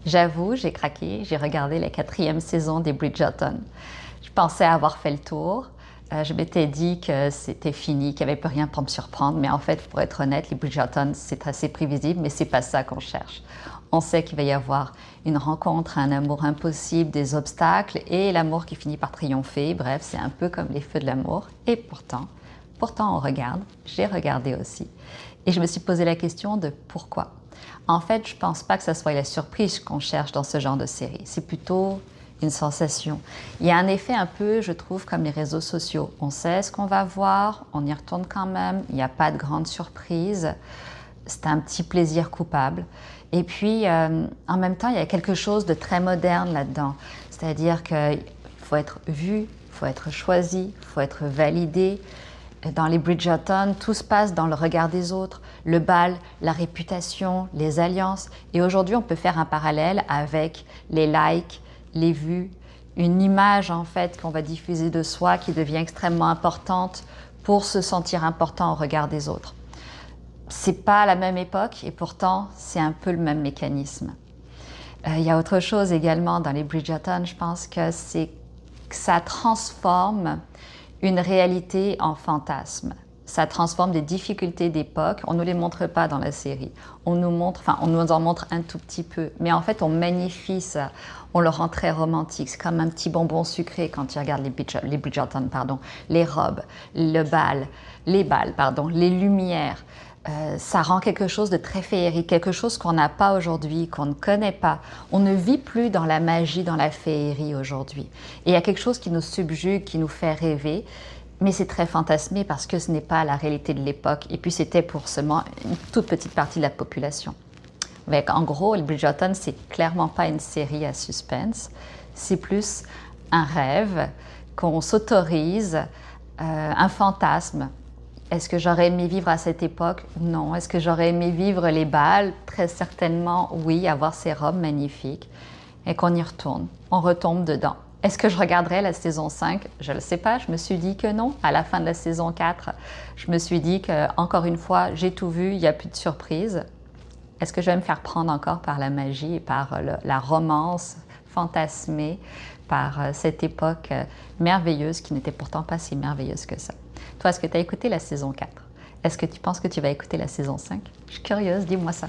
J'avoue, j'ai craqué, j'ai regardé la 4e saison des Bridgerton. Je pensais avoir fait le tour. Je m'étais dit que c'était fini, qu'il n'y avait plus rien pour me surprendre. Mais en fait, pour être honnête, les Bridgerton, c'est assez prévisible, mais c'est pas ça qu'on cherche. On sait qu'il va y avoir une rencontre, un amour impossible, des obstacles et l'amour qui finit par triompher. Bref, c'est un peu comme les feux de l'amour. Et pourtant on regarde. J'ai regardé aussi. Et je me suis posé la question de pourquoi. En fait, je ne pense pas que ce soit la surprise qu'on cherche dans ce genre de série. C'est plutôt une sensation. Il y a un effet un peu, je trouve, comme les réseaux sociaux. On sait ce qu'on va voir, on y retourne quand même, il n'y a pas de grande surprise. C'est un petit plaisir coupable. Et puis, en même temps, il y a quelque chose de très moderne là-dedans. C'est-à-dire qu'il faut être vu, il faut être choisi, il faut être validé. Dans les Bridgerton, tout se passe dans le regard des autres, le bal, la réputation, les alliances. Et aujourd'hui, on peut faire un parallèle avec les likes, les vues, une image en fait qu'on va diffuser de soi qui devient extrêmement importante pour se sentir important au regard des autres. C'est pas la même époque et pourtant c'est un peu le même mécanisme. Il y a autre chose également dans les Bridgerton, je pense que ça transforme une réalité en fantasme. Ça transforme des difficultés d'époque. On ne nous les montre pas dans la série. On nous en montre un tout petit peu. Mais en fait, on magnifie ça. On le rend très romantique. C'est comme un petit bonbon sucré quand tu regardes les Bridgerton, les robes, les balles, les lumières. Ça rend quelque chose de très féerique, quelque chose qu'on n'a pas aujourd'hui, qu'on ne connaît pas. On ne vit plus dans la magie, dans la féerie aujourd'hui. Et il y a quelque chose qui nous subjugue, qui nous fait rêver, mais c'est très fantasmé parce que ce n'est pas la réalité de l'époque. Et puis c'était pour seulement une toute petite partie de la population. En gros, les Bridgerton, c'est clairement pas une série à suspense. C'est plus un rêve qu'on s'autorise, un fantasme. Est-ce que j'aurais aimé vivre à cette époque? Non. Est-ce que j'aurais aimé vivre les bals? Très certainement, oui, avoir ces robes magnifiques. Et qu'on y retourne. On retombe dedans. Est-ce que je regarderai la saison 5? Je ne le sais pas. Je me suis dit que non. À la fin de la saison 4, je me suis dit que, encore une fois, j'ai tout vu, il n'y a plus de surprise. Est-ce que je vais me faire prendre encore par la magie et par la romance fantasmée, par cette époque merveilleuse qui n'était pourtant pas si merveilleuse que ça? Toi, est-ce que tu as écouté la saison 4? Est-ce que tu penses que tu vas écouter la saison 5? Je suis curieuse, dis-moi ça.